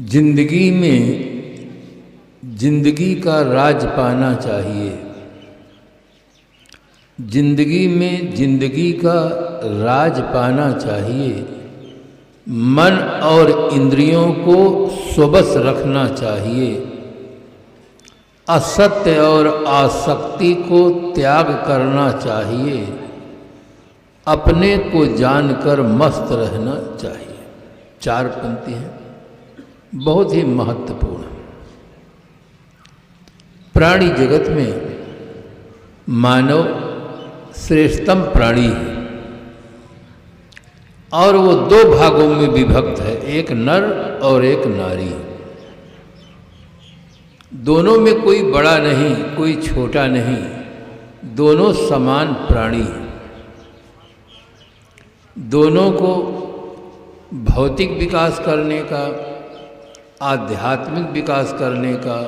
जिंदगी में जिंदगी का राज पाना चाहिए। जिंदगी में जिंदगी का राज पाना चाहिए। मन और इंद्रियों को स्वबस रखना चाहिए। असत्य और आसक्ति को त्याग करना चाहिए। अपने को जानकर मस्त रहना चाहिए। 4 पंक्ति हैं, बहुत ही महत्वपूर्ण। प्राणी जगत में मानव श्रेष्ठतम प्राणी है और वो 2 भागों में विभक्त है, एक नर और एक नारी। दोनों में कोई बड़ा नहीं, कोई छोटा नहीं, दोनों समान प्राणी हैं। दोनों को भौतिक विकास करने का, आध्यात्मिक विकास करने का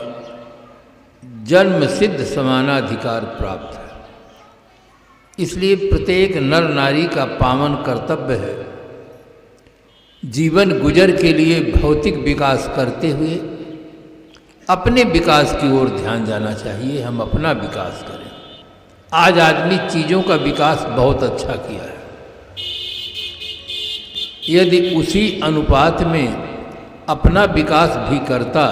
जन्म सिद्ध समानाधिकार प्राप्त है। इसलिए प्रत्येक नर नारी का पावन कर्तव्य है जीवन गुजर के लिए भौतिक विकास करते हुए अपने विकास की ओर ध्यान जाना चाहिए। हम अपना विकास करें। आज आदमी चीज़ों का विकास बहुत अच्छा किया है। यदि उसी अनुपात में अपना विकास भी करता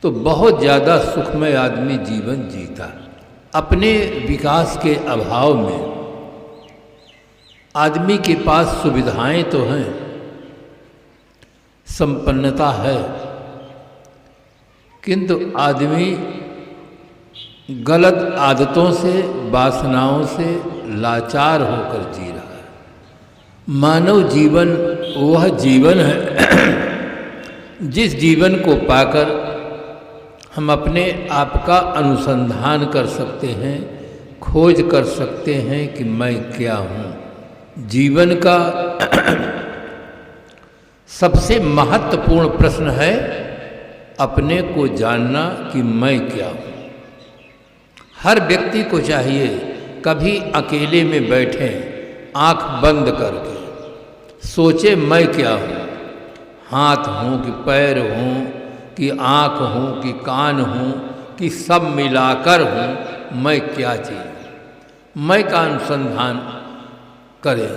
तो बहुत ज़्यादा सुखमय आदमी जीवन जीता। अपने विकास के अभाव में आदमी के पास सुविधाएं तो हैं, संपन्नता है, किंतु आदमी गलत आदतों से, वासनाओं से लाचार होकर जी रहा है। मानव जीवन वह जीवन है जिस जीवन को पाकर हम अपने आप का अनुसंधान कर सकते हैं, खोज कर सकते हैं कि मैं क्या हूँ। जीवन का सबसे महत्वपूर्ण प्रश्न है अपने को जानना कि मैं क्या हूँ। हर व्यक्ति को चाहिए कभी अकेले में बैठे, आंख बंद करके सोचे मैं क्या हूँ। हाथ हूँ कि पैर हूँ कि आँख हूँ कि कान हूँ कि सब मिलाकर हूँ, मैं क्या चीज़। मैं का अनुसंधान करें।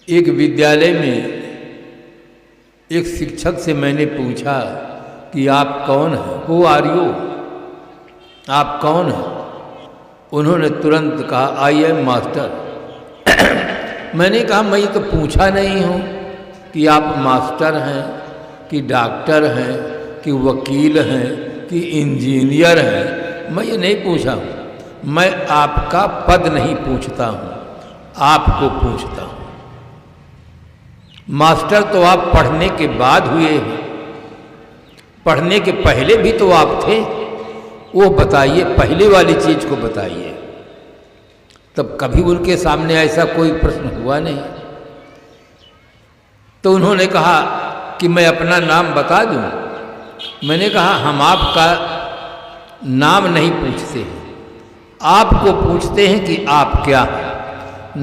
एक विद्यालय में एक शिक्षक से मैंने पूछा कि आप कौन हैं, हु आर यू, आप कौन हैं। उन्होंने तुरंत कहा आई एम मास्टर। मैंने कहा मैं ये तो पूछा नहीं हूँ कि आप मास्टर हैं कि डॉक्टर हैं कि वकील हैं कि इंजीनियर हैं। मैं ये नहीं पूछा हूँ। मैं आपका पद नहीं पूछता हूँ, आपको पूछता हूँ। मास्टर तो आप पढ़ने के बाद हुए हैं, पढ़ने के पहले भी तो आप थे। वो बताइए, पहले वाली चीज़ को बताइए। तब कभी उनके सामने ऐसा कोई प्रश्न हुआ नहीं। तो उन्होंने कहा कि मैं अपना नाम बता दूं। मैंने कहा हम आपका नाम नहीं पूछते हैं, आपको पूछते हैं कि आप क्या हैं।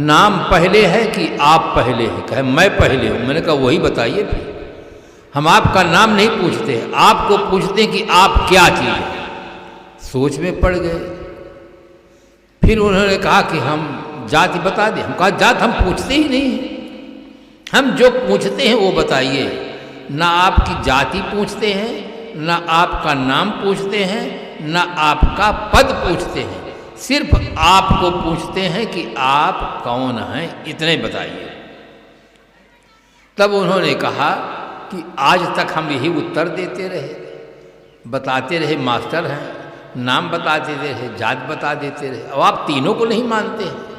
नाम पहले है कि आप पहले हैं। कहे मैं पहले हूँ। मैंने कहा वही बताइए फिर। हम आपका नाम नहीं पूछते हैं, आपको पूछते हैं कि आप क्या चीज़ हैं। सोच में पड़ गए। फिर उन्होंने कहा कि हम जाति बता दें। हम कहा जात हम पूछते ही नहीं हैं, हम जो पूछते हैं वो बताइए। ना आपकी जाति पूछते हैं, ना आपका नाम पूछते हैं, ना आपका पद पूछते हैं, सिर्फ आपको पूछते हैं कि आप कौन हैं, इतने बताइए। तब उन्होंने कहा कि आज तक हम यही उत्तर देते रहे, बताते रहे मास्टर हैं, नाम बताते रहे, जात बता देते रहे। अब आप तीनों को नहीं मानते हैं।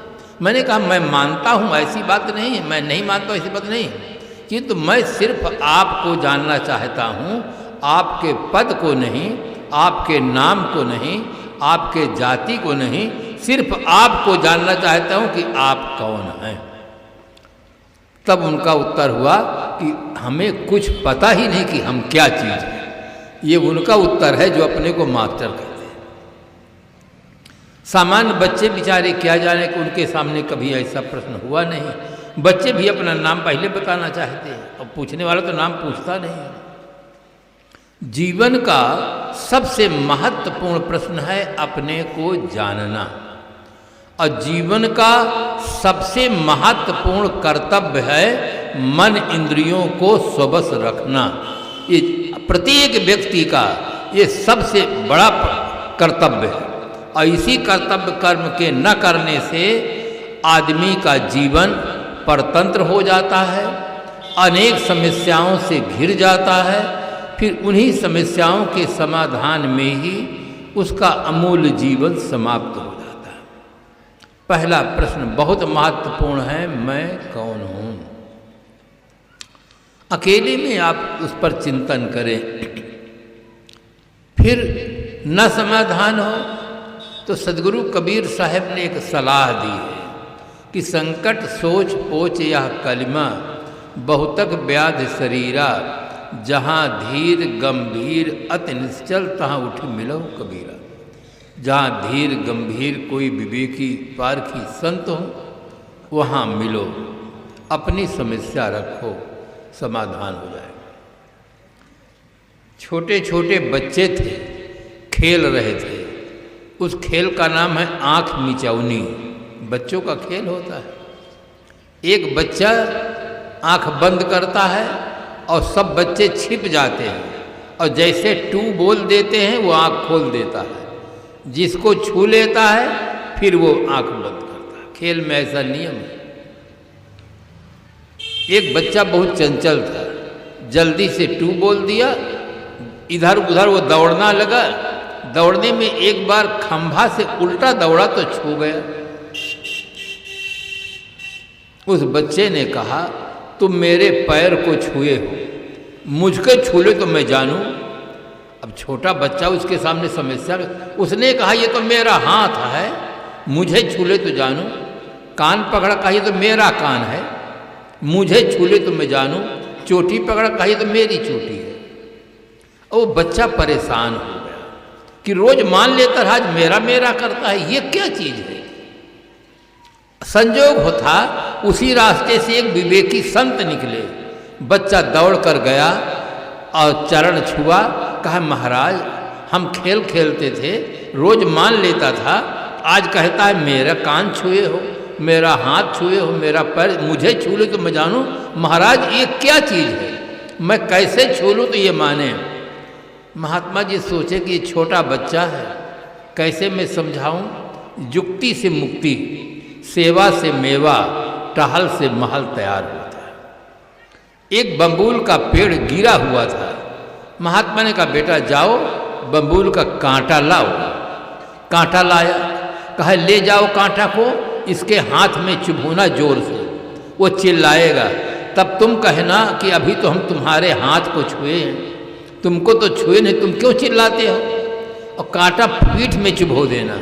मैंने कहा मैं मानता हूँ, ऐसी बात नहीं है, मैं नहीं मानता ऐसी बात नहीं, किंतु मैं सिर्फ आपको जानना चाहता हूँ, आपके पद को नहीं, आपके नाम को नहीं, आपके जाति को नहीं, सिर्फ आपको जानना चाहता हूँ कि आप कौन हैं। तब उनका उत्तर हुआ कि हमें कुछ पता ही नहीं कि हम क्या चीज़ हैं। ये उनका उत्तर है जो अपने को मास्टर कहते हैं। सामान्य बच्चे बेचारे क्या जाने कि उनके सामने कभी ऐसा प्रश्न हुआ नहीं। बच्चे भी अपना नाम पहले बताना चाहते हैं और पूछने वाला तो नाम पूछता नहीं। जीवन का सबसे महत्वपूर्ण प्रश्न है अपने को जानना, और जीवन का सबसे महत्वपूर्ण कर्तव्य है मन इंद्रियों को स्वबस रखना। ये प्रत्येक व्यक्ति का ये सबसे बड़ा कर्तव्य है, और इसी कर्तव्य कर्म के न करने से आदमी का जीवन परतंत्र हो जाता है, अनेक समस्याओं से घिर जाता है, फिर उन्हीं समस्याओं के समाधान में ही उसका अमूल्य जीवन समाप्त हो जाता है। पहला प्रश्न बहुत महत्वपूर्ण है, मैं कौन हूँ। अकेले में आप उस पर चिंतन करें, फिर न समाधान हो तो सदगुरु कबीर साहब ने एक सलाह दी है कि संकट सोच पोच यह कलिमा बहुतक व्याध शरीरा, जहाँ धीर गंभीर अति निश्चल तहाँ उठ मिलो कबीरा। जहाँ धीर गंभीर कोई विवेकी पारखी संत हो वहाँ मिलो, अपनी समस्या रखो, समाधान हो जाए। छोटे छोटे बच्चे थे, खेल रहे थे, उस खेल का नाम है आँख मिचौनी। बच्चों का खेल होता है। एक बच्चा आँख बंद करता है और सब बच्चे छिप जाते हैं, और जैसे टू बोल देते हैं वो आँख खोल देता है। जिसको छू लेता है फिर वो आँख बंद करता है। खेल में ऐसा नियम है। एक बच्चा बहुत चंचल था, जल्दी से टू बोल दिया, इधर उधर वो दौड़ना लगा। दौड़ने में एक बार खंभा से उल्टा दौड़ा तो छू गया। उस बच्चे ने कहा तुम मेरे पैर को छुए हो, मुझको छू ले तो मैं जानूं। अब छोटा बच्चा उसके सामने समस्या, उसने कहा ये तो मेरा हाथ है, मुझे छू ले तो जानूं। कान पकड़ा, कहा ये तो मेरा कान है, मुझे छू ले तो मैं जानूं। चोटी पकड़ा, कहा ये तो मेरी चोटी है। और वो बच्चा परेशान हो गया कि रोज मान लेकर आज मेरा मेरा करता है, ये क्या चीज है। संजोग होता उसी रास्ते से एक विवेकी संत निकले। बच्चा दौड़ कर गया और चरण छुआ, कहा महाराज हम खेल खेलते थे, रोज मान लेता था, आज कहता है मेरा कान छुए हो, मेरा हाथ छुए हो, मेरा पैर, मुझे छू ले तो मैं जानूं। महाराज ये क्या चीज़ है, मैं कैसे छू लूँ तो ये माने। महात्मा जी सोचे कि ये छोटा बच्चा है, कैसे मैं समझाऊं। युक्ति से मुक्ति, सेवा से मेवा, टहल से महल तैयार होता है। एक बम्बूल का पेड़ गिरा हुआ था। महात्मा ने कहा बेटा जाओ बम्बूल का कांटा लाओ। कांटा लाया, कहा ले जाओ कांटा को, इसके हाथ में चुभोना जोर से, वो चिल्लाएगा, तब तुम कहना कि अभी तो हम तुम्हारे हाथ को छुए हैं, तुमको तो छुए नहीं, तुम क्यों चिल्लाते हो। और कांटा पीठ में चुभो देना,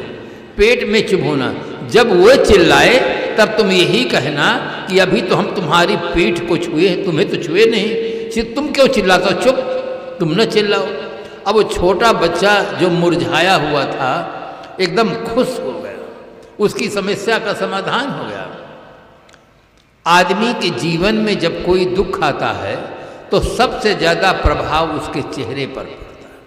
पेट में चुभोना। जब वो चिल्लाए तब तुम यही कहना कि अभी तो हम तुम्हारी पीठ को छुए हैं, तुम्हें तो छुए नहीं, तुम क्यों चिल्लाते हो, चुप, तुम न चिल्लाओ। अब वो छोटा बच्चा जो मुरझाया हुआ था एकदम खुश हो गया, उसकी समस्या का समाधान हो गया। आदमी के जीवन में जब कोई दुख आता है तो सबसे ज़्यादा प्रभाव उसके चेहरे पर पड़ता है।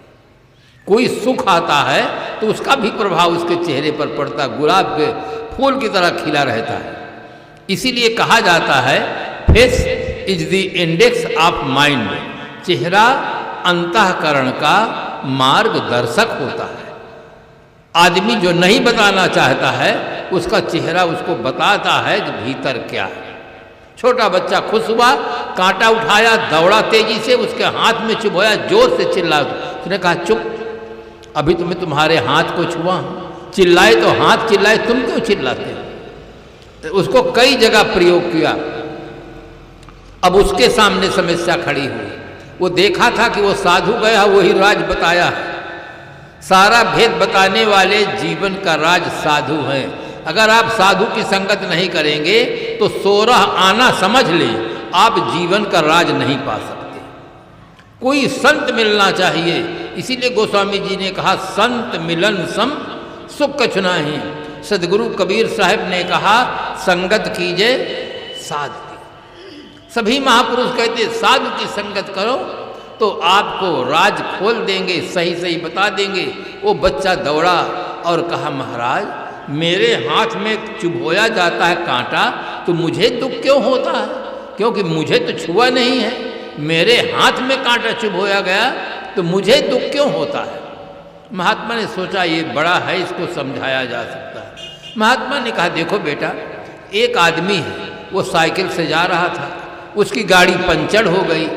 कोई सुख आता है तो उसका भी प्रभाव उसके चेहरे पर पड़ता है, गुलाब के फूल की तरह खिला रहता है। इसीलिए कहा जाता है face is the index of mind, चेहरा अंतःकरण का मार्गदर्शक होता है। आदमी जो नहीं बताना चाहता है उसका चेहरा उसको बताता है कि भीतर क्या है। छोटा बच्चा खुश हुआ, कांटा उठाया, दौड़ा तेजी से, उसके हाथ में चुभोया, जोर से चिल्ला। उसने कहा चुप, अभी तुम्हें तुम्हारे हाथ को छुआ हूं। चिल्लाए तो हाथ चिल्लाए, तुम क्यों चिल्लाते हो। उसको कई जगह प्रयोग किया। अब उसके सामने समस्या खड़ी हुई। वो देखा था कि वो साधु गया, वही राज बताया है। सारा भेद बताने वाले जीवन का राज साधु हैं। अगर आप साधु की संगत नहीं करेंगे तो 16 आना समझ लें, आप जीवन का राज नहीं पा सकते। कोई संत मिलना चाहिए। इसीलिए गोस्वामी जी ने कहा संत मिलन सम सुख कछु नाही। सदगुरु कबीर साहब ने कहा संगत कीजिए साधु की। सभी महापुरुष कहते साधु की संगत करो तो आपको राज खोल देंगे, सही सही बता देंगे। वो बच्चा दौड़ा और कहा महाराज मेरे हाथ में चुभोया जाता है कांटा तो मुझे दुख क्यों होता है, क्योंकि मुझे तो छुआ नहीं है, मेरे हाथ में कांटा चुभोया गया तो मुझे दुख क्यों होता है। महात्मा ने सोचा ये बड़ा है, इसको समझाया जा सकता है। महात्मा ने कहा देखो बेटा, एक आदमी है वो साइकिल से जा रहा था, उसकी गाड़ी पंचर हो गई,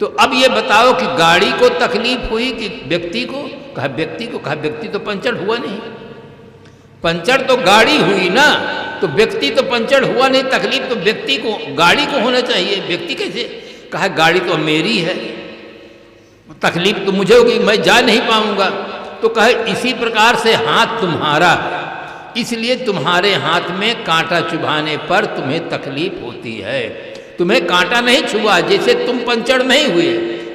तो अब ये बताओ कि गाड़ी को तकलीफ हुई कि व्यक्ति को? कहा व्यक्ति को। कहा व्यक्ति तो पंचर हुआ नहीं, पंचर तो गाड़ी हुई ना, तो व्यक्ति तो पंचर हुआ नहीं, तकलीफ तो व्यक्ति को, गाड़ी को होना चाहिए, व्यक्ति कैसे? कहा गाड़ी तो मेरी है, तकलीफ तो मुझे होगी, मैं जा नहीं पाऊंगा। तो कहे इसी प्रकार से हाथ तुम्हारा, इसलिए तुम्हारे हाथ में कांटा चुभाने पर तुम्हें तकलीफ होती है। तुम्हें कांटा नहीं छुआ, जैसे तुम पंचर नहीं हुए,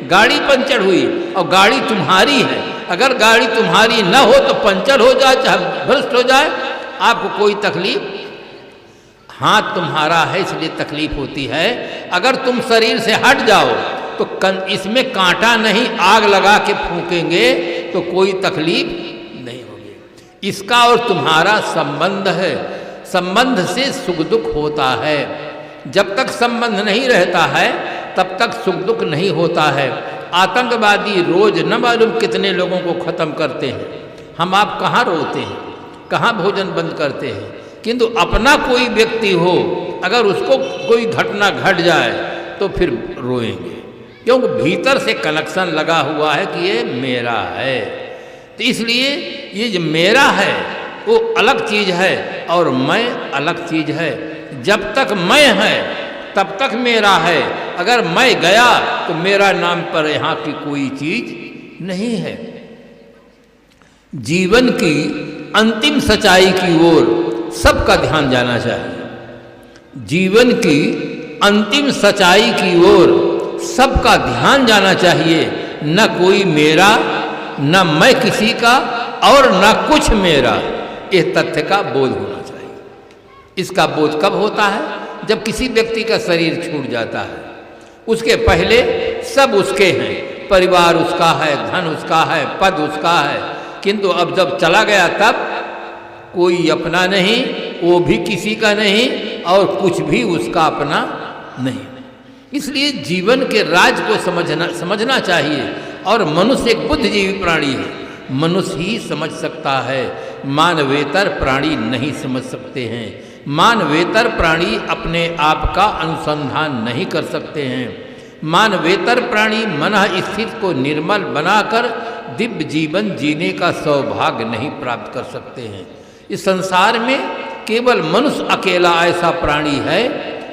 गाड़ी पंचर हुई और गाड़ी तुम्हारी है। अगर गाड़ी तुम्हारी न हो तो पंचर हो जाए चाहे भ्रष्ट हो जाए, आपको कोई तकलीफ, हाथ तुम्हारा है इसलिए तकलीफ होती है। अगर तुम शरीर से हट जाओ तो इसमें कांटा नहीं, आग लगा के फूकेंगे तो कोई तकलीफ नहीं होगी। इसका और तुम्हारा संबंध है, संबंध से सुख दुख होता है। जब तक संबंध नहीं रहता है तब तक सुख दुख नहीं होता है। आतंकवादी रोज न मालूम कितने लोगों को ख़त्म करते हैं, हम आप कहाँ रोते हैं, कहाँ भोजन बंद करते हैं, किंतु अपना कोई व्यक्ति हो अगर उसको कोई घटना घट जाए तो फिर रोएंगे, क्योंकि भीतर से कनेक्शन लगा हुआ है कि ये मेरा है। तो इसलिए ये जो मेरा है वो अलग चीज़ है और मैं अलग चीज़ है। जब तक मैं है तब तक मेरा है, अगर मैं गया तो मेरा नाम पर यहाँ की कोई चीज नहीं है। जीवन की अंतिम सच्चाई की ओर सबका ध्यान जाना चाहिए। जीवन की अंतिम सच्चाई की ओर सबका ध्यान जाना चाहिए। न कोई मेरा, न मैं किसी का और न कुछ मेरा, इस तथ्य का बोध होना चाहिए। इसका बोध कब होता है? जब किसी व्यक्ति का शरीर छूट जाता है। उसके पहले सब उसके हैं, परिवार उसका है, धन उसका है, पद उसका है, किंतु अब जब चला गया तब कोई अपना नहीं, वो भी किसी का नहीं और कुछ भी उसका अपना नहीं। इसलिए जीवन के राज को समझना चाहिए। और मनुष्य एक बुद्धिजीवी प्राणी है, मनुष्य ही समझ सकता है, मानवेतर प्राणी नहीं समझ सकते हैं। मानवेतर प्राणी अपने आप का अनुसंधान नहीं कर सकते हैं। मानवेतर प्राणी मन स्थित को निर्मल बनाकर दिव्य जीवन जीने का सौभाग्य नहीं प्राप्त कर सकते हैं। इस संसार में केवल मनुष्य अकेला ऐसा प्राणी है,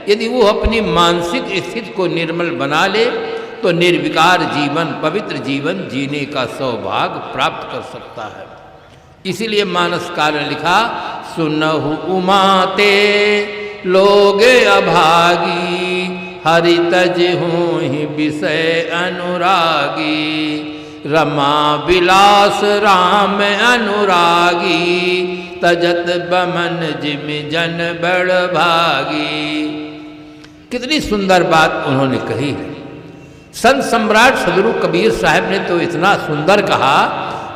यदि वो अपनी मानसिक स्थिति को निर्मल बना ले तो निर्विकार जीवन, पवित्र जीवन जीने का सौभाग्य प्राप्त कर सकता है। इसीलिए मानसकार ने लिखा, सुनहु उमाते लोगे अभागी, हरि तजहु ही विषय अनुरागी, रमा विलास राम अनुरागी, तजत बमन जिम जन बड़ भागी। कितनी सुंदर बात उन्होंने कही है। संत सम्राट सदगुरु कबीर साहब ने तो इतना सुंदर कहा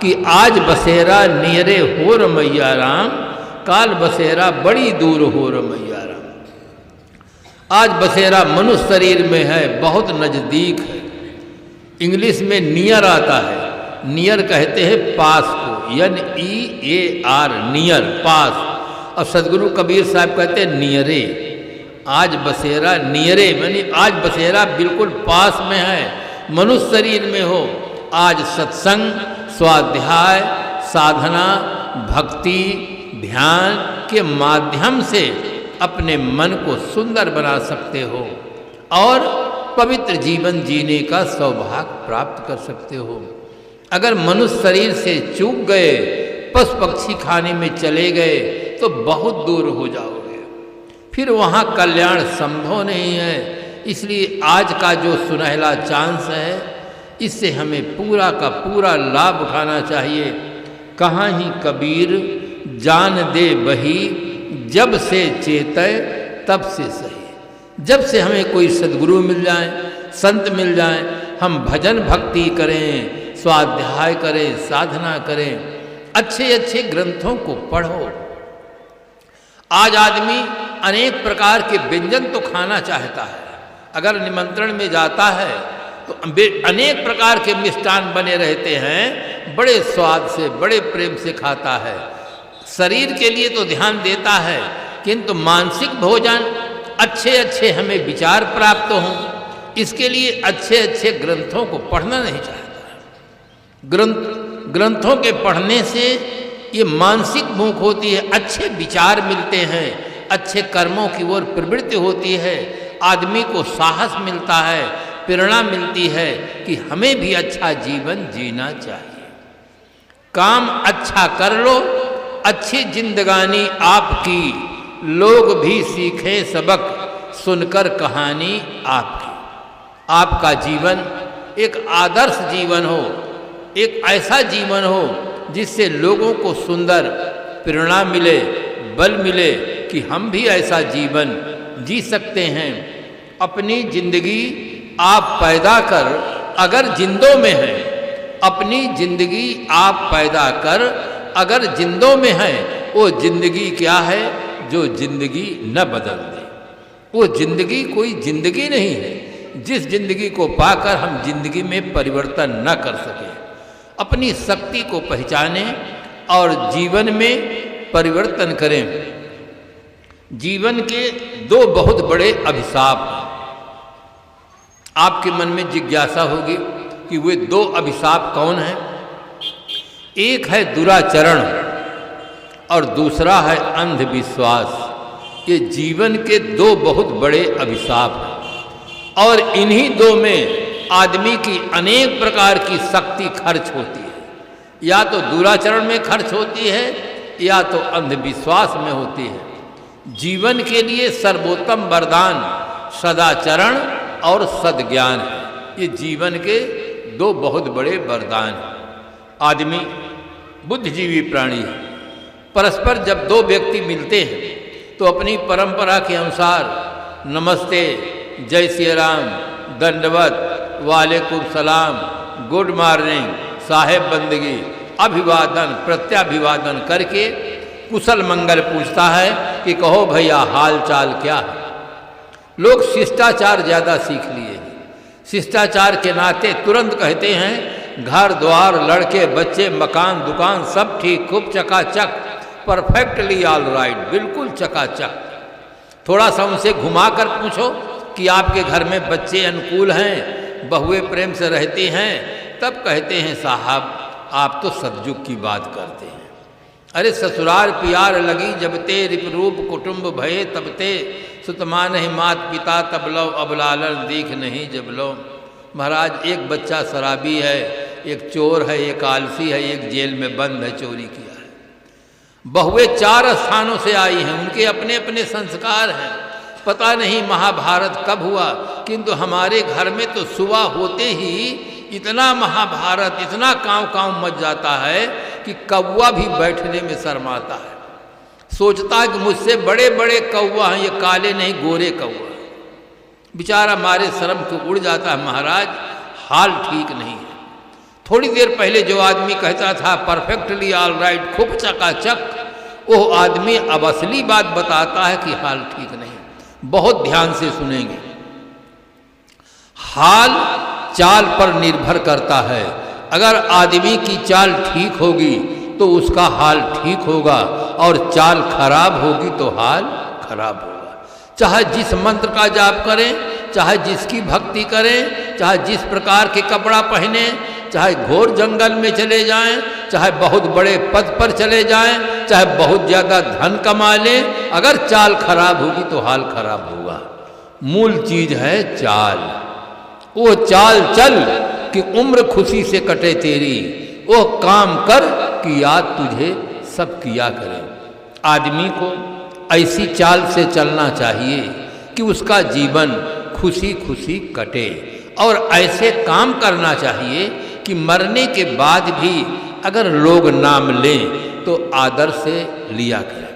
कि आज बसेरा नियरे हो रमैया राम, काल बसेरा बड़ी दूर हो रमैया राम। आज बसेरा मनुष्य शरीर में है, बहुत नजदीक है। इंग्लिश में नियर आता है, नियर कहते हैं पास को, NEAR, नियर, पास। और सदगुरु कबीर साहब कहते हैं नियरे। आज बसेरा नियरे यानी आज बसेरा बिल्कुल पास में है, मनुष्य शरीर में हो। आज सत्संग, स्वाध्याय, साधना, भक्ति, ध्यान के माध्यम से अपने मन को सुंदर बना सकते हो और पवित्र जीवन जीने का सौभाग्य प्राप्त कर सकते हो। अगर मनुष्य शरीर से चूक गए, पशु पक्षी खाने में चले गए तो बहुत दूर हो जाओगे, फिर वहाँ कल्याण संभव नहीं है। इसलिए आज का जो सुनहला चांस है, इससे हमें पूरा का पूरा लाभ उठाना चाहिए। कहाँ ही कबीर जान दे बही, जब से चेतय तब से सही। जब से हमें कोई सद्गुरु मिल जाए, संत मिल जाए, हम भजन भक्ति करें, स्वाध्याय करें, साधना करें, अच्छे अच्छे ग्रंथों को पढ़ो। आज आदमी अनेक प्रकार के व्यंजन तो खाना चाहता है, अगर निमंत्रण में जाता है तो अनेक प्रकार के मिष्ठान बने रहते हैं, बड़े स्वाद से, बड़े प्रेम से खाता है। शरीर के लिए तो ध्यान देता है, किंतु मानसिक भोजन, अच्छे अच्छे हमें विचार प्राप्त हों, इसके लिए अच्छे अच्छे ग्रंथों को पढ़ना नहीं चाहता। ग्रंथों के पढ़ने से ये मानसिक भूख होती है, अच्छे विचार मिलते हैं, अच्छे कर्मों की ओर प्रवृत्ति होती है, आदमी को साहस मिलता है, प्रेरणा मिलती है कि हमें भी अच्छा जीवन जीना चाहिए। काम अच्छा कर लो, अच्छी जिंदगानी आपकी, लोग भी सीखें सबक सुनकर कहानी आपकी। आपका जीवन एक आदर्श जीवन हो, एक ऐसा जीवन हो जिससे लोगों को सुंदर प्रेरणा मिले, बल मिले कि हम भी ऐसा जीवन जी सकते हैं। अपनी जिंदगी आप पैदा कर, अगर जिंदों में है, अपनी जिंदगी आप पैदा कर, अगर जिंदों में है, वो जिंदगी क्या है जो जिंदगी न बदल दे। वो जिंदगी कोई जिंदगी नहीं है जिस जिंदगी को पाकर हम जिंदगी में परिवर्तन न कर सकें। अपनी शक्ति को पहचानें और जीवन में परिवर्तन करें। जीवन के दो बहुत बड़े अभिशाप हैं। आपके मन में जिज्ञासा होगी कि वे दो अभिशाप कौन हैं। एक है दुराचरण और दूसरा है अंधविश्वास। ये जीवन के दो बहुत बड़े अभिशाप हैं और इन्हीं दो में आदमी की अनेक प्रकार की शक्ति खर्च होती है। या तो दुराचरण में खर्च होती है या तो अंधविश्वास में होती है। जीवन के लिए सर्वोत्तम वरदान सदाचरण और सद्ज्ञान है। ये जीवन के दो बहुत बड़े वरदान हैं। आदमी बुद्धिजीवी प्राणी है। परस्पर जब दो व्यक्ति मिलते हैं तो अपनी परंपरा के अनुसार नमस्ते, जय श्री राम, दंडवत, वालेकुम सलाम, गुड मॉर्निंग, साहेब बंदगी, अभिवादन प्रत्याभिवादन करके कुशल मंगल पूछता है कि कहो भैया हाल चाल क्या है। लोग शिष्टाचार ज़्यादा सीख लिए। शिष्टाचार के नाते तुरंत कहते हैं घर द्वार, लड़के बच्चे, मकान दुकान सब ठीक, खूब चकाचक, परफेक्टली ऑल राइट, बिल्कुल चकाचक। थोड़ा सा उनसे घुमा कर पूछो कि आपके घर में बच्चे अनुकूल हैं, बहुएं प्रेम से रहती हैं, तब कहते हैं साहब आप तो सतयुग की बात करते हैं। अरे ससुराल प्यार लगी जब ते, रिप रूप कुटुंब भये तब ते, सुतमा नहीं मात पिता तब लो, अब लालन दीख नहीं जब लो। महाराज एक बच्चा शराबी है, एक चोर है, एक आलसी है, एक जेल में बंद है, चोरी किया है। बहुएं 4 स्थानों से आई हैं, उनके अपने अपने संस्कार हैं। पता नहीं महाभारत कब हुआ, किंतु हमारे घर में तो सुबह होते ही इतना महाभारत, इतना काँव काँव मच जाता है कि कौवा भी बैठने में शर्माता है। सोचता है कि मुझसे बड़े बड़े कौवा हैं, ये काले नहीं गोरे कौवा। बेचारा मारे शर्म को उड़ जाता है। महाराज हाल ठीक नहीं है। थोड़ी देर पहले जो आदमी कहता था परफेक्टली ऑल राइट, खूब चकाचक, वो आदमी अब असली बात बताता है कि हाल ठीक नहीं। बहुत ध्यान से सुनेंगे। हाल चाल पर निर्भर करता है। अगर आदमी की चाल ठीक होगी तो उसका हाल ठीक होगा, और चाल खराब होगी तो हाल खराब होगा। चाहे जिस मंत्र का जाप करें, चाहे जिसकी भक्ति करें, चाहे जिस प्रकार के कपड़ा पहने, चाहे घोर जंगल में चले जाएं, चाहे बहुत बड़े पद पर चले जाएं, चाहे बहुत ज़्यादा धन कमा लें, अगर चाल खराब होगी तो हाल खराब होगा। मूल चीज है चाल। वो चाल चल कि उम्र खुशी से कटे तेरी, वो काम कर कि याद तुझे सब किया करे। आदमी को ऐसी चाल से चलना चाहिए कि उसका जीवन खुशी खुशी कटे, और ऐसे काम करना चाहिए कि मरने के बाद भी अगर लोग नाम लें तो आदर से लिया करें।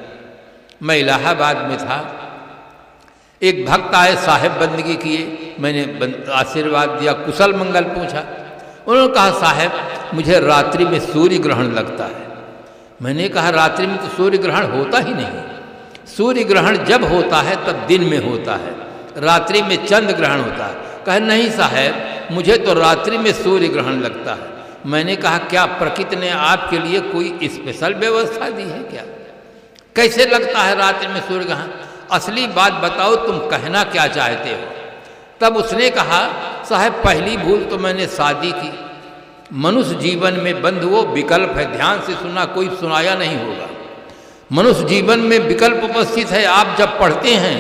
मैं इलाहाबाद में था, एक भक्त आए, साहेब बंदगी किए, मैंने आशीर्वाद दिया, कुशल मंगल पूछा। उन्होंने कहा साहेब मुझे रात्रि में सूर्य ग्रहण लगता है। मैंने कहा रात्रि में तो सूर्य ग्रहण होता ही नहीं, सूर्य ग्रहण जब होता है तब दिन में होता है, रात्रि में चंद्र ग्रहण होता है। कहे नहीं साहेब मुझे तो रात्रि में सूर्य ग्रहण लगता है। मैंने कहा क्या प्रकृति ने आपके लिए कोई स्पेशल व्यवस्था दी है क्या? कैसे लगता है रात्रि में सूर्य ग्रहण? असली बात बताओ, तुम कहना क्या चाहते हो? तब उसने कहा साहब पहली भूल तो मैंने शादी की। मनुष्य जीवन में बंधुओं विकल्प है, ध्यान से सुना, कोई सुनाया नहीं होगा। मनुष्य जीवन में विकल्प उपस्थित है। आप जब पढ़ते हैं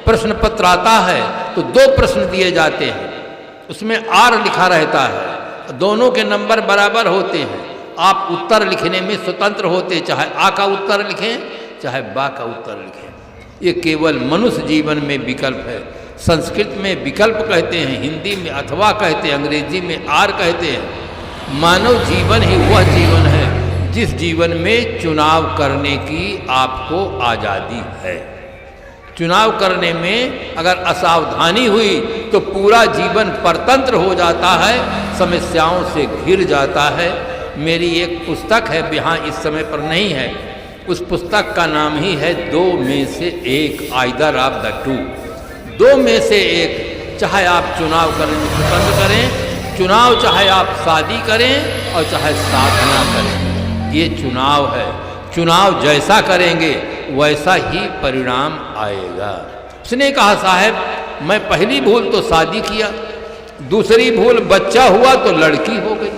प्रश्न पत्र आता है तो 2 प्रश्न दिए जाते हैं, उसमें आर लिखा रहता है, दोनों के नंबर बराबर होते हैं। आप उत्तर लिखने में स्वतंत्र होते, चाहे आ का उत्तर लिखें चाहे बा का उत्तर लिखें। ये केवल मनुष्य जीवन में विकल्प है। संस्कृत में विकल्प कहते हैं, हिंदी में अथवा कहते हैं, अंग्रेजी में आर कहते हैं। मानव जीवन ही वह जीवन है जिस जीवन में चुनाव करने की आपको आज़ादी है। चुनाव करने में अगर असावधानी हुई तो पूरा जीवन परतंत्र हो जाता है, समस्याओं से घिर जाता है। मेरी एक पुस्तक है, यहाँ इस समय पर नहीं है, उस पुस्तक का नाम ही है 2 में से 1, आइदर ऑफ द टू। 2 में से 1, चाहे आप चुनाव करें पसंद करें, चुनाव चाहे आप शादी करें और चाहे साधना करें, ये चुनाव है। चुनाव जैसा करेंगे वैसा ही परिणाम आएगा। उसने कहा साहब मैं पहली भूल तो शादी किया, दूसरी भूल बच्चा हुआ तो लड़की हो गई।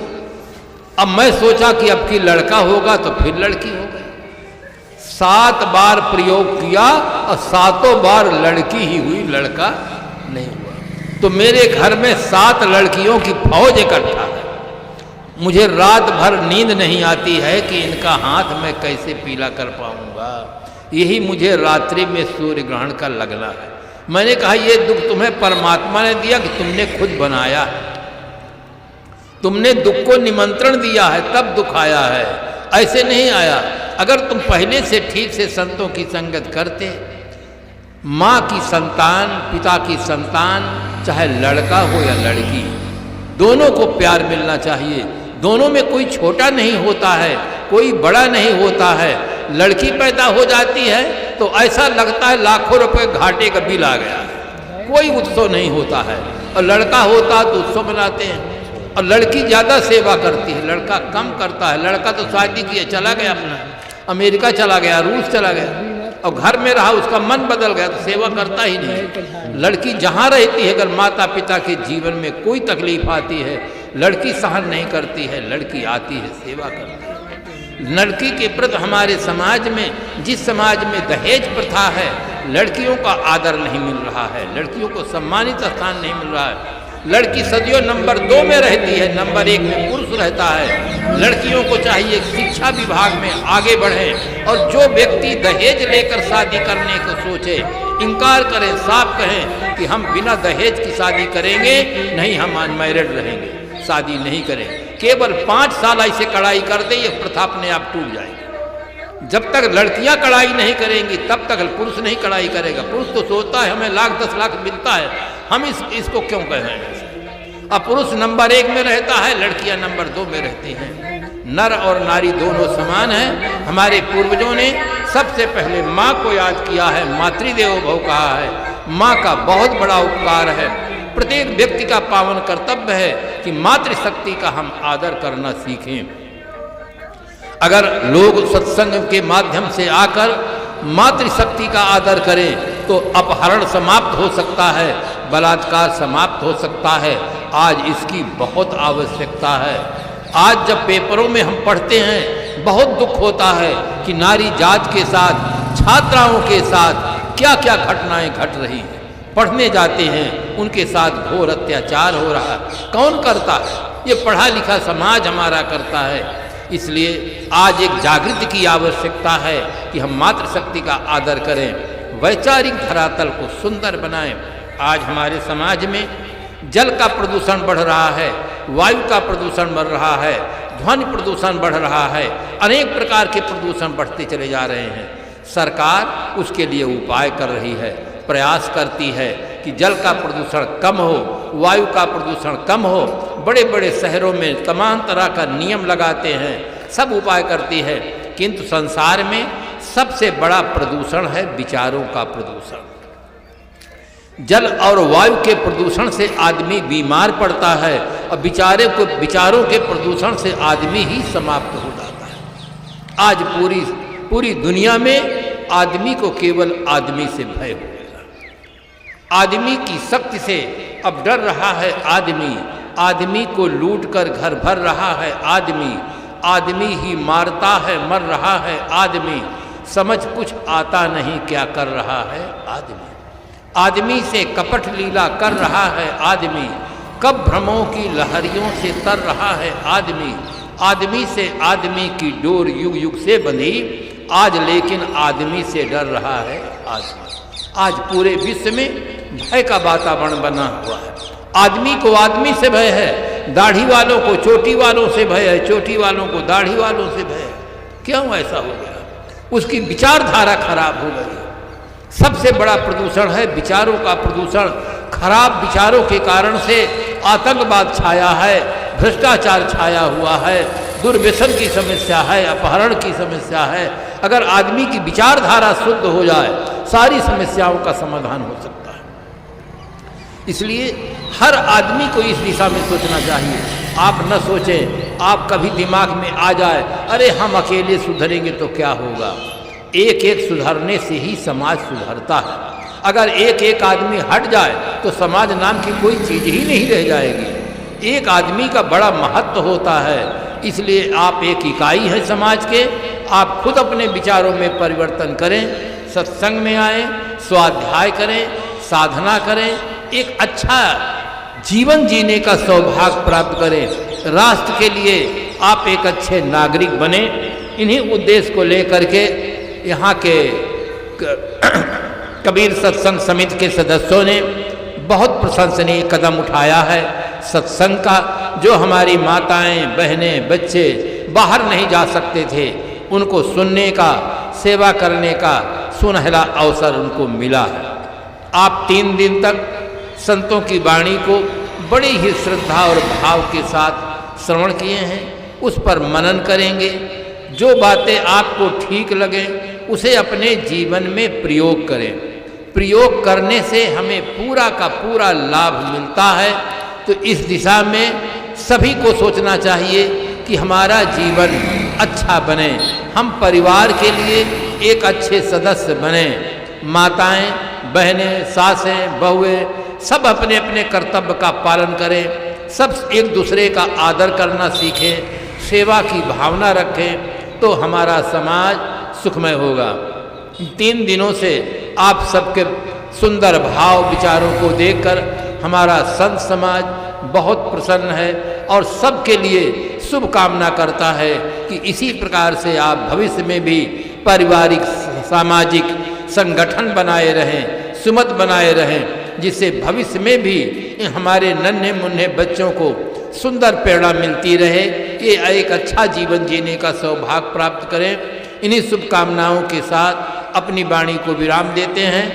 अब मैं सोचा कि अब की लड़का होगा तो फिर लड़की हो गई। 7 बार प्रयोग किया और 7 बार लड़की ही हुई, लड़का नहीं हुआ। तो मेरे घर में 7 लड़कियों की फौज इकट्ठा है। मुझे रात भर नींद नहीं आती है कि इनका हाथ मैं कैसे पीला कर पाऊंगा। यही मुझे रात्रि में सूर्य ग्रहण का लगना है। मैंने कहा ये दुख तुम्हें परमात्मा ने दिया कि तुमने खुद बनाया है? तुमने दुख को निमंत्रण दिया है तब दुख आया है, ऐसे नहीं आया। अगर तुम पहले से ठीक से संतों की संगत करते, माँ की संतान पिता की संतान, चाहे लड़का हो या लड़की, दोनों को प्यार मिलना चाहिए। दोनों में कोई छोटा नहीं होता है, कोई बड़ा नहीं होता है। लड़की पैदा हो जाती है तो ऐसा लगता है लाखों रुपए घाटे का बिल आ गया है, कोई उत्सव नहीं होता है। और लड़का होता तो उत्सव मनाते हैं। और लड़की ज़्यादा सेवा करती है, लड़का कम करता है। लड़का तो शादी किए चला गया, अपना अमेरिका चला गया, रूस चला गया, और घर में रहा, उसका मन बदल गया तो सेवा करता ही नहीं। लड़की जहाँ रहती है, अगर माता पिता के जीवन में कोई तकलीफ आती है, लड़की सहन नहीं करती है, लड़की आती है सेवा करती है। लड़की के प्रति हमारे समाज में, जिस समाज में दहेज प्रथा है, लड़कियों का आदर नहीं मिल रहा है, लड़कियों को सम्मानित स्थान नहीं मिल रहा है। लड़की सदियों नंबर 2 में रहती है, नंबर 1 में पुरुष रहता है। लड़कियों को चाहिए शिक्षा विभाग में आगे बढ़ें, और जो व्यक्ति दहेज लेकर शादी करने को सोचे इनकार करें, साफ कहें कि हम बिना दहेज की शादी करेंगे नहीं, हम अनमैरिड रहेंगे, शादी नहीं करेंगे। केवल 5 साल ऐसे कड़ाई कर दे, ये प्रथा अपने आप टूट जाएगी। जब तक लड़कियां कड़ाई नहीं करेंगी तब तक पुरुष नहीं कड़ाई करेगा। पुरुष तो सोचता है हमें लाख 10 लाख मिलता है, हम इसको क्यों कहें। अब पुरुष नंबर 1 में रहता है, लड़कियां नंबर 2 में रहती हैं। नर और नारी दोनों समान हैं। हमारे पूर्वजों ने सबसे पहले माँ को याद किया है, मातृदेवो भव कहा है। माँ का बहुत बड़ा उपकार है। प्रत्येक व्यक्ति का पावन कर्तव्य है कि मातृशक्ति का हम आदर करना सीखें। अगर लोग सत्संग के माध्यम से आकर मातृशक्ति का आदर करें तो अपहरण समाप्त हो सकता है, बलात्कार समाप्त हो सकता है। आज इसकी बहुत आवश्यकता है। आज जब पेपरों में हम पढ़ते हैं, बहुत दुख होता है कि नारी जात के साथ, छात्राओं के साथ क्या क्या घटनाएं घट रही हैं। पढ़ने जाते हैं, उनके साथ घोर अत्याचार हो रहा है। कौन करता है? ये पढ़ा लिखा समाज हमारा करता है। इसलिए आज एक जागृति की आवश्यकता है कि हम मातृशक्ति का आदर करें, वैचारिक धरातल को सुंदर बनाएं। आज हमारे समाज में जल का प्रदूषण बढ़ रहा है, वायु का प्रदूषण बढ़ रहा है, ध्वनि प्रदूषण बढ़ रहा है, अनेक प्रकार के प्रदूषण बढ़ते चले जा रहे हैं। सरकार उसके लिए उपाय कर रही है। प्रयास करती है कि जल का प्रदूषण कम हो, वायु का प्रदूषण कम हो। बड़े बड़े शहरों में तमाम तरह का नियम लगाते हैं, सब उपाय करती है, किंतु संसार में सबसे बड़ा प्रदूषण है विचारों का प्रदूषण। जल और वायु के प्रदूषण से आदमी बीमार पड़ता है और विचारों के प्रदूषण से आदमी ही समाप्त हो जाता है। आज पूरी दुनिया में आदमी को केवल आदमी से भय हो गया। आदमी की शक्ति से अब डर रहा है आदमी को लूट कर घर भर रहा है आदमी ही मारता है, मर रहा है आदमी, समझ कुछ आता नहीं क्या कर रहा है आदमी से कपट लीला कर रहा है आदमी, कब भ्रमों की लहरियों से तर रहा है आदमी से आदमी की डोर युग युग से बंधी, आज लेकिन आदमी से डर रहा है आदमी। आज पूरे विश्व में भय का वातावरण बना हुआ है। आदमी को आदमी से भय है, दाढ़ी वालों को चोटी वालों से भय है, चोटी वालों को दाढ़ी वालों से भय है। क्यों ऐसा हो गया? उसकी विचारधारा खराब हो गई। सबसे बड़ा प्रदूषण है विचारों का प्रदूषण। खराब विचारों के कारण से आतंकवाद छाया है, भ्रष्टाचार छाया हुआ है, दुर्व्यसन की समस्या है, अपहरण की समस्या है। अगर आदमी की विचारधारा शुद्ध हो जाए, सारी समस्याओं का समाधान हो सकता है। इसलिए हर आदमी को इस दिशा में सोचना चाहिए। आप न सोचें, आप कभी दिमाग में आ जाए अरे हम अकेले सुधरेंगे तो क्या होगा। एक एक सुधरने से ही समाज सुधरता है। अगर एक एक आदमी हट जाए तो समाज नाम की कोई चीज़ ही नहीं रह जाएगी। एक आदमी का बड़ा महत्व होता है। इसलिए आप एक इकाई हैं समाज के। आप खुद अपने विचारों में परिवर्तन करें, सत्संग में आएँ, स्वाध्याय करें, साधना करें, एक अच्छा जीवन जीने का सौभाग्य प्राप्त करें। राष्ट्र के लिए आप एक अच्छे नागरिक बने। इन्हीं उद्देश्य को लेकर के यहाँ के कबीर सत्संग समिति के सदस्यों ने बहुत प्रशंसनीय कदम उठाया है सत्संग का। जो हमारी माताएं, बहनें, बच्चे बाहर नहीं जा सकते थे, उनको सुनने का, सेवा करने का सुनहरा अवसर उनको मिला है। आप 3 दिन तक संतों की वाणी को बड़ी ही श्रद्धा और भाव के साथ श्रवण किए हैं। उस पर मनन करेंगे। जो बातें आपको ठीक लगें उसे अपने जीवन में प्रयोग करें। प्रयोग करने से हमें पूरा का पूरा लाभ मिलता है। तो इस दिशा में सभी को सोचना चाहिए कि हमारा जीवन अच्छा बने, हम परिवार के लिए एक अच्छे सदस्य बने। माताएं, बहनें, सासें, बहुएं सब अपने अपने कर्तव्य का पालन करें। सब एक दूसरे का आदर करना सीखें, सेवा की भावना रखें, तो हमारा समाज सुखमय होगा। 3 दिनों से आप सबके सुंदर भाव विचारों को देखकर हमारा संत समाज बहुत प्रसन्न है और सबके लिए शुभ कामना करता है कि इसी प्रकार से आप भविष्य में भी पारिवारिक सामाजिक संगठन बनाए रहें, सुमत बनाए रहें, जिससे भविष्य में भी हमारे नन्हे मुन्ने बच्चों को सुंदर प्रेरणा मिलती रहे, ये एक अच्छा जीवन जीने का सौभाग्य प्राप्त करें। इन्हीं शुभकामनाओं के साथ अपनी वाणी को विराम देते हैं।